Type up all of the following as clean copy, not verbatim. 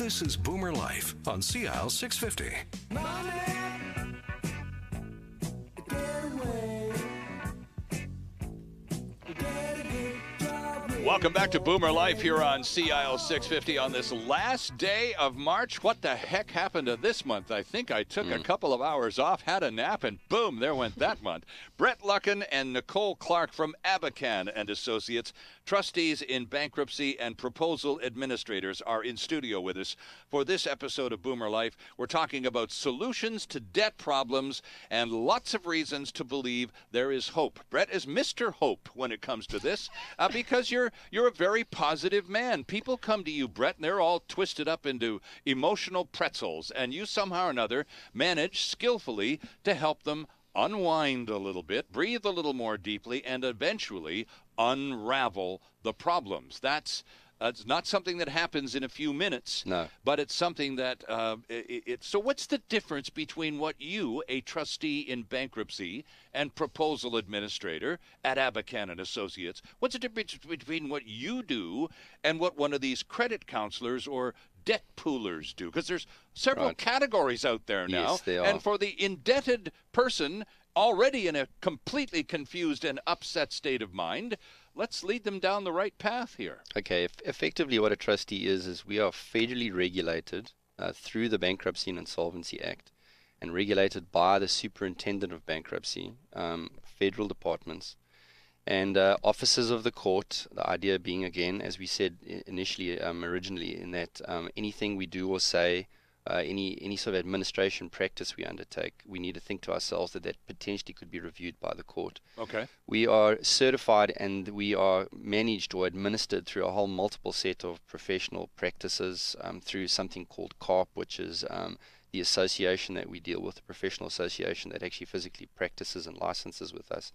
This is Boomer Life on CISL 650. Welcome back to Boomer Life here on CISL 650 on this last day of March. What the heck happened to this month? I think I took a couple of hours off, had a nap, and boom, there went that month. Brett Luckin and Nicole Clarke from Abakhan and Associates, trustees in bankruptcy and proposal administrators, are in studio with us for this episode of Boomer Life. We're talking about solutions to debt problems and lots of reasons to believe there is hope. Brett is Mr. Hope when it comes to this because you're a very positive man. People come to you, Brett, and they're all twisted up into emotional pretzels, and you somehow or another manage skillfully to help them unwind a little bit, breathe a little more deeply, and eventually unravel the problems. That's it's not something that happens in a few minutes, no. But it's something that so what's the difference between what you, a trustee in bankruptcy and proposal administrator at Abakhan and Associates, what's the difference between what you do and what one of these credit counselors or debt poolers do? Because there's several categories out there now. Yes, there are. And for the indebted person already in a completely confused and upset state of mind, let's lead them down the right path here. Okay, effectively what a trustee is we are federally regulated through the Bankruptcy and Insolvency Act and regulated by the Superintendent of Bankruptcy, federal departments, and officers of the court, the idea being, again, as we said initially, originally, in that anything we do or say, any sort of administration practice we undertake, we need to think to ourselves that potentially could be reviewed by the court. Okay. We are certified and we are managed or administered through a whole multiple set of professional practices through something called CARP, which is the association that we deal with, the professional association that actually physically practices and licenses with us.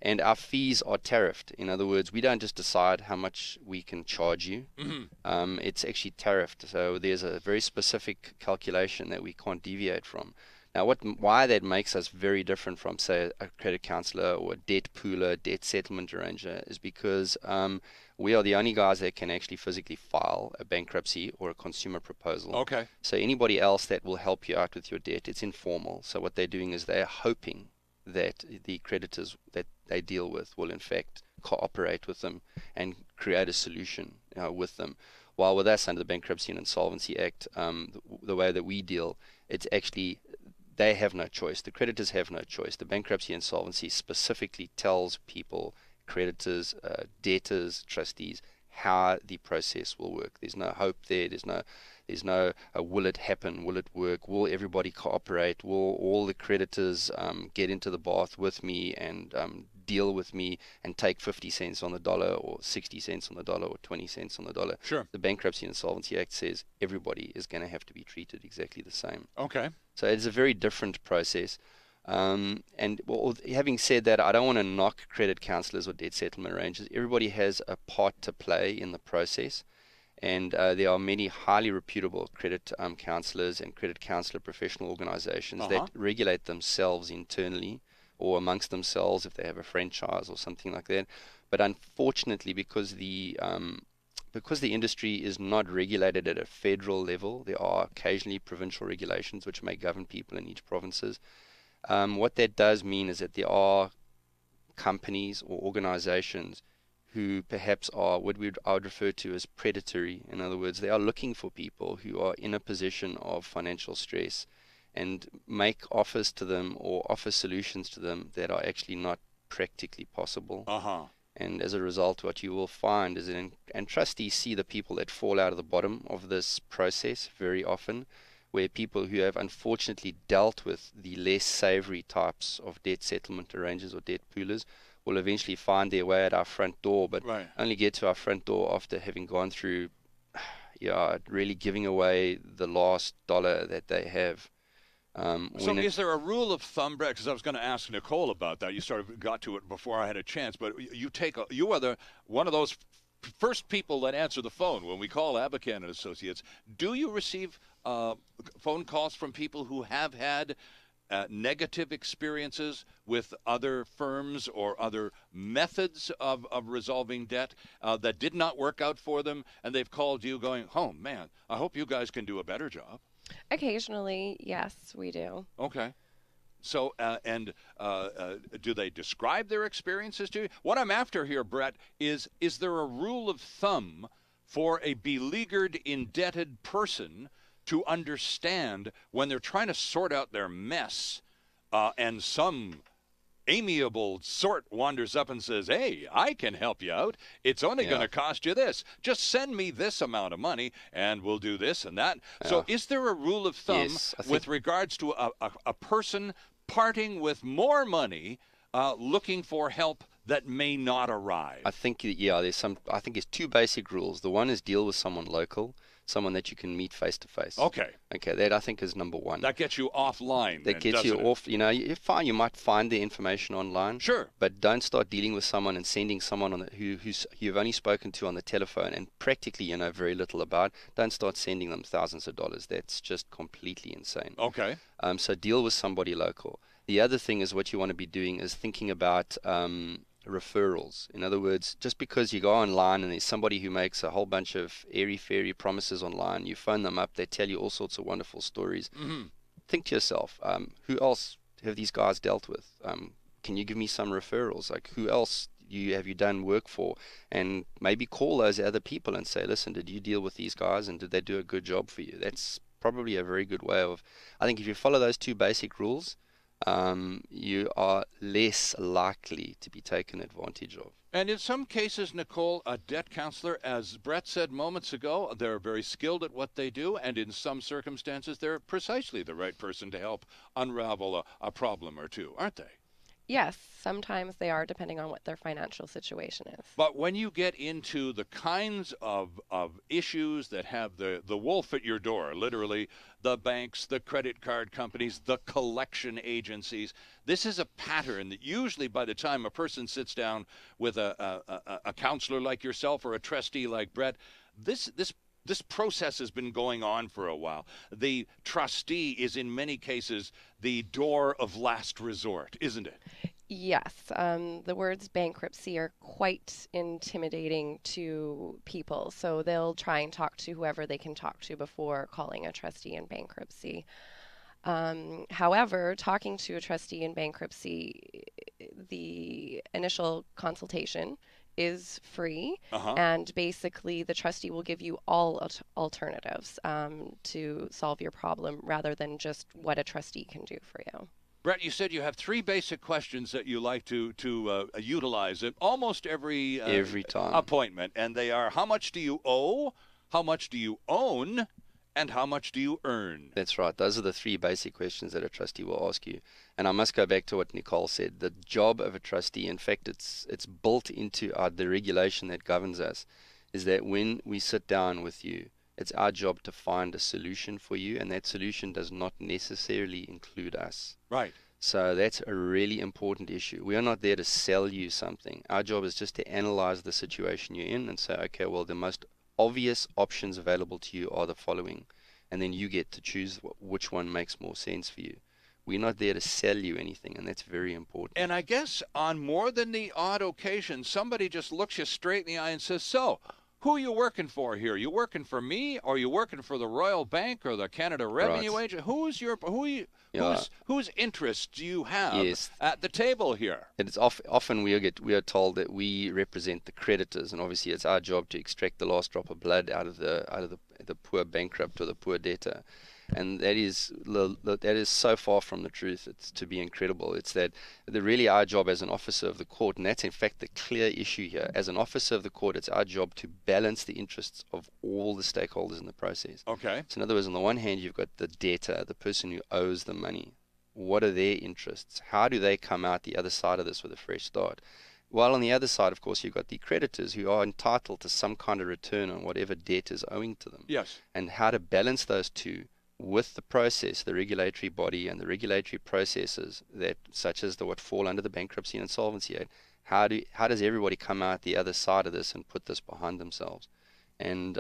And our fees are tariffed. In other words, we don't just decide how much we can charge you. Mm-hmm. It's actually tariffed. So there's a very specific calculation that we can't deviate from. Now, why that makes us very different from, say, a credit counselor or a debt pooler, debt settlement arranger, is because we are the only guys that can actually physically file a bankruptcy or a consumer proposal. Okay. So anybody else that will help you out with your debt, it's informal. So what they're doing is they're hoping that the creditors that they deal with will in fact cooperate with them and create a solution with them. While with us under the Bankruptcy and Insolvency Act, the way that we deal, it's actually they have no choice. The creditors have no choice. The Bankruptcy and Insolvency specifically tells people, creditors, debtors, trustees, how the process will work. There's no hope there. There's no will it happen? Will it work? Will everybody cooperate? Will all the creditors get into the bath with me and deal with me and take 50 cents on the dollar or 60 cents on the dollar or 20 cents on the dollar? Sure. The Bankruptcy and Insolvency Act says everybody is going to have to be treated exactly the same. Okay. So it's a very different process. Having said that, I don't want to knock credit counselors or debt settlement arrangers. Everybody has a part to play in the process. And there are many highly reputable credit counselors and credit counselor professional organizations that regulate themselves internally or amongst themselves if they have a franchise or something like that. But unfortunately, because the industry is not regulated at a federal level, there are occasionally provincial regulations which may govern people in each provinces. What that does mean is that there are companies or organizations who perhaps are what I would refer to as predatory. In other words, they are looking for people who are in a position of financial stress and make offers to them or offer solutions to them that are actually not practically possible. And as a result, what you will find is that, and trustees see the people that fall out of the bottom of this process very often, where people who have unfortunately dealt with the less savory types of debt settlement arrangers or debt poolers will eventually find their way at our front door, but only get to our front door after having gone through, really giving away the last dollar that they have. So is there a rule of thumb, Brett? Because I was going to ask Nicole about that. You sort of got to it before I had a chance, but you are one of those first people that answer the phone when we call Abakhan and Associates. Do you receive phone calls from people who have had negative experiences with other firms or other methods of resolving debt that did not work out for them, and they've called you going, oh, man, I hope you guys can do a better job? Occasionally, yes, we do. Okay. So, do they describe their experiences to you? What I'm after here, Brett, is there a rule of thumb for a beleaguered, indebted person to understand when they're trying to sort out their mess and some amiable sort wanders up and says, hey, I can help you out. It's only going to cost you this. Just send me this amount of money and we'll do this and that. Yeah. So is there a rule of thumb with regards to a person parting with more money looking for help that may not arrive? I think, there's there's two basic rules. The one is deal with someone local, someone that you can meet face to face. Okay, that I think is number one. That gets you offline. That gets you off. You're fine. You might find the information online. Sure. But don't start dealing with someone and sending someone who you've only spoken to on the telephone and practically you know very little about. Don't start sending them thousands of dollars. That's just completely insane. Okay. So deal with somebody local. The other thing is what you want to be doing is thinking about referrals. In other words, just because you go online and there's somebody who makes a whole bunch of airy-fairy promises online, you phone them up, they tell you all sorts of wonderful stories. Mm-hmm. Think to yourself, who else have these guys dealt with? Can you give me some referrals? Like, who else have you done work for? And maybe call those other people and say, listen, did you deal with these guys and did they do a good job for you? That's probably a very good way of, I think if you follow those two basic rules, you are less likely to be taken advantage of. And in some cases, Nicole, a debt counselor, as Brett said moments ago, they're very skilled at what they do, and in some circumstances, they're precisely the right person to help unravel a problem or two, aren't they? Yes, sometimes they are, depending on what their financial situation is. But when you get into the kinds of issues that have the wolf at your door, literally the banks, the credit card companies, the collection agencies, this is a pattern that usually by the time a person sits down with a counselor like yourself or a trustee like Brett, this process has been going on for a while. The trustee is in many cases the door of last resort, isn't it? Yes. The words bankruptcy are quite intimidating to people, so they'll try and talk to whoever they can talk to before calling a trustee in bankruptcy. However, talking to a trustee in bankruptcy, the initial consultation is free, and basically the trustee will give you all alternatives to solve your problem rather than just what a trustee can do for you. Brett, you said you have three basic questions that you like to utilize at almost every time appointment, and they are: how much do you owe, how much do you own, and how much do you earn? That's right. Those are the three basic questions that a trustee will ask you. And I must go back to what Nicole said. The job of a trustee, in fact, it's built into the regulation that governs us, is that when we sit down with you, it's our job to find a solution for you, and that solution does not necessarily include us. Right. So that's a really important issue. We are not there to sell you something. Our job is just to analyze the situation you're in and say, okay, well, the most obvious options available to you are the following, and then you get to choose which one makes more sense for you. We're not there to sell you anything, and that's very important. And I guess on more than the odd occasion, somebody just looks you straight in the eye and says, so, who are you working for here? You working for me, or you working for the Royal Bank or the Canada Revenue Agent? Whose interests do you have at the table here? It's often we are told that we represent the creditors, and obviously it's our job to extract the last drop of blood out of the poor bankrupt or the poor debtor. And that is so far from the truth. It's to be incredible. It's that really our job as an officer of the court, and that's in fact the clear issue here. As an officer of the court, it's our job to balance the interests of all the stakeholders in the process. Okay. So in other words, on the one hand, you've got the debtor, the person who owes the money. What are their interests? How do they come out the other side of this with a fresh start? While on the other side, of course, you've got the creditors who are entitled to some kind of return on whatever debt is owing to them. Yes. And how to balance those two with the process, the regulatory body and the regulatory processes that, such as what fall under the Bankruptcy and Insolvency Act, how does everybody come out the other side of this and put this behind themselves? And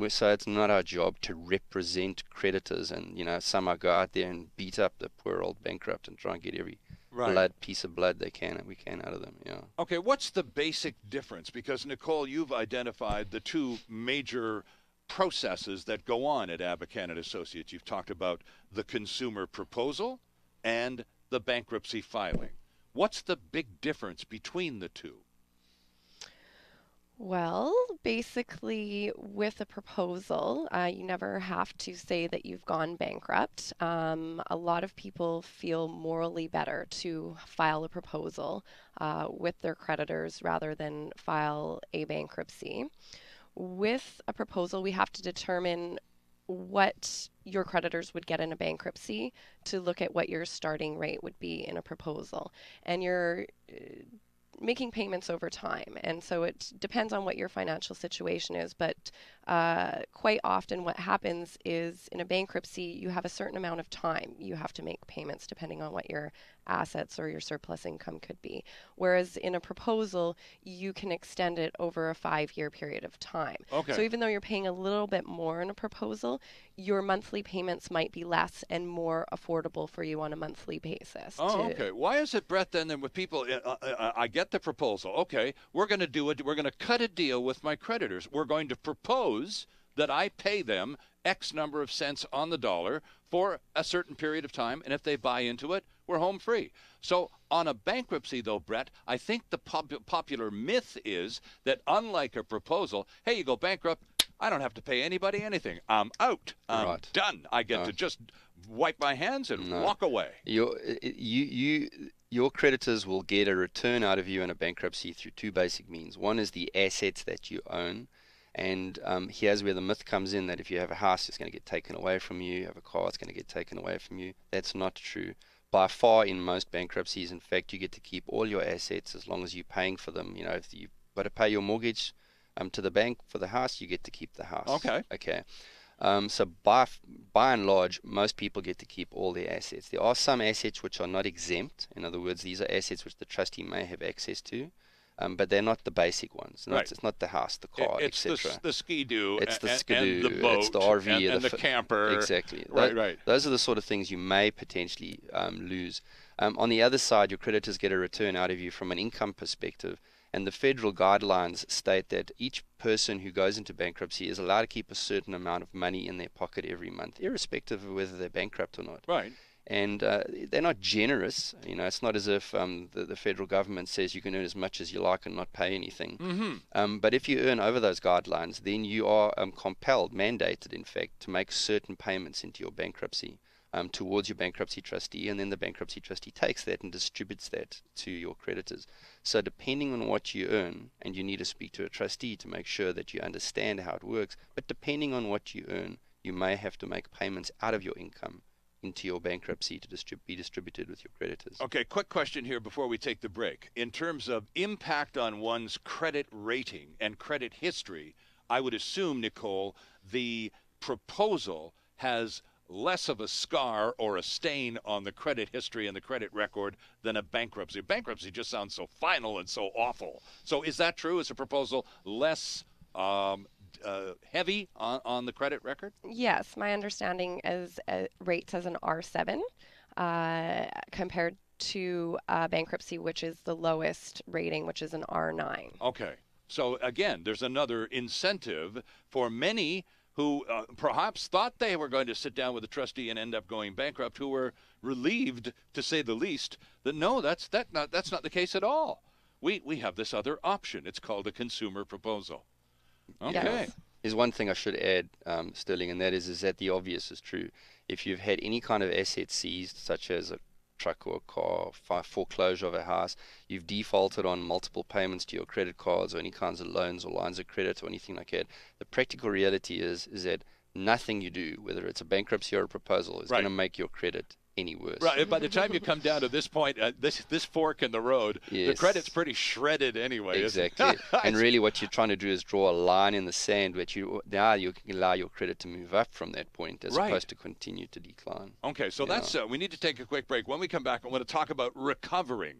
so it's not our job to represent creditors and, somehow go out there and beat up the poor old bankrupt and try and get every piece of blood we can out of them. Yeah. Okay, what's the basic difference? Because, Nicole, you've identified the two major processes that go on at Abakhan and Associates. You've talked about the consumer proposal and the bankruptcy filing. What's the big difference between the two? Well, basically, with a proposal, you never have to say that you've gone bankrupt. A lot of people feel morally better to file a proposal with their creditors rather than file a bankruptcy. With a proposal, we have to determine what your creditors would get in a bankruptcy to look at what your starting rate would be in a proposal. And you're making payments over time. And so it depends on what your financial situation is. But quite often what happens is in a bankruptcy, you have a certain amount of time you have to make payments depending on what your assets or your surplus income could be. Whereas in a proposal, you can extend it over a 5-year period of time. Okay. So even though you're paying a little bit more in a proposal, your monthly payments might be less and more affordable for you on a monthly basis. Oh, okay. Why is it, Brett, then with people, I get the proposal. Okay, we're going to do it. We're going to cut a deal with my creditors. We're going to propose that I pay them X number of cents on the dollar for a certain period of time, and if they buy into it, we're home free. So on a bankruptcy, though, Brett, I think the popular myth is that unlike a proposal, hey, you go bankrupt, I don't have to pay anybody anything. I'm out. I'm done. I get to just wipe my hands and walk away. Your creditors will get a return out of you in a bankruptcy through two basic means. One is the assets that you own. And here's where the myth comes in that if you have a house, it's going to get taken away from you. You have a car, it's going to get taken away from you. That's not true. By far, in most bankruptcies, in fact, you get to keep all your assets as long as you're paying for them. If you've got to pay your mortgage to the bank for the house, you get to keep the house. Okay. So by and large, most people get to keep all their assets. There are some assets which are not exempt. In other words, these are assets which the trustee may have access to. But they're not the basic ones. It's not the house, the car, etc. It's the ski-doo, it's the skidoo, and the boat, it's the RV, and the camper. Exactly. Right. Those are the sort of things you may potentially lose. On the other side, your creditors get a return out of you from an income perspective. And the federal guidelines state that each person who goes into bankruptcy is allowed to keep a certain amount of money in their pocket every month, irrespective of whether they're bankrupt or not. Right. And they're not generous. It's not as if the federal government says you can earn as much as you like and not pay anything. Mm-hmm. But if you earn over those guidelines, then you are compelled, mandated, in fact, to make certain payments into your bankruptcy towards your bankruptcy trustee, and then the bankruptcy trustee takes that and distributes that to your creditors. So depending on what you earn, and you need to speak to a trustee to make sure that you understand how it works, but depending on what you earn, you may have to make payments out of your income into your bankruptcy to be distributed with your creditors. Okay, quick question here before we take the break. In terms of impact on one's credit rating and credit history, I would assume, Nicole, the proposal has less of a scar or a stain on the credit history and the credit record than a bankruptcy. Bankruptcy just sounds so final and so awful. So is that true? Is a proposal less heavy on the credit record? Yes, my understanding is rates as an R7 compared to bankruptcy, which is the lowest rating, which is an R9. Okay. So again, there's another incentive for many who perhaps thought they were going to sit down with a trustee and end up going bankrupt, who were relieved, to say the least, that no, that's not the case at all. We have this other option. It's called a consumer proposal. Okay. Yes. There's one thing I should add, Stirling, and that is that the obvious is true. If you've had any kind of asset seized, such as a truck or a car, foreclosure of a house, you've defaulted on multiple payments to your credit cards or any kinds of loans or lines of credit or anything like that, the practical reality is that nothing you do, whether it's a bankruptcy or a proposal, is going to make your credit any worse. Right. By the time you come down to this point, this fork in the road, the credit's pretty shredded anyway. Exactly. And really what you're trying to do is draw a line in the sand where you can allow your credit to move up from that point as opposed to continue to decline. Okay, so that's we need to take a quick break. When we come back, I want to talk about recovering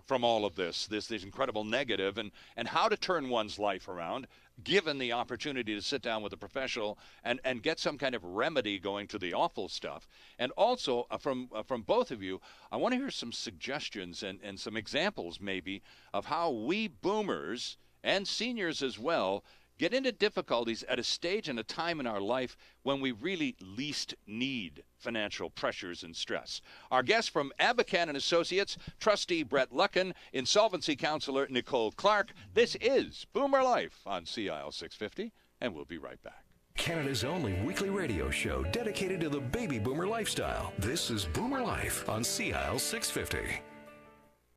from all of this incredible negative and how to turn one's life around. given the opportunity to sit down with a professional and get some kind of remedy going to the awful stuff. And also, from both of you, I want to hear some suggestions and some examples maybe of how we boomers and seniors as well get into difficulties at a stage and a time in our life when we really least need financial pressures and stress. Our guest from Abakhan and Associates, trustee Brett Luckin, insolvency counselor Nicole Clarke. This is Boomer Life on CIL 650, and we'll be right back. Canada's only weekly radio show dedicated to the baby boomer lifestyle. This is Boomer Life on CIL 650.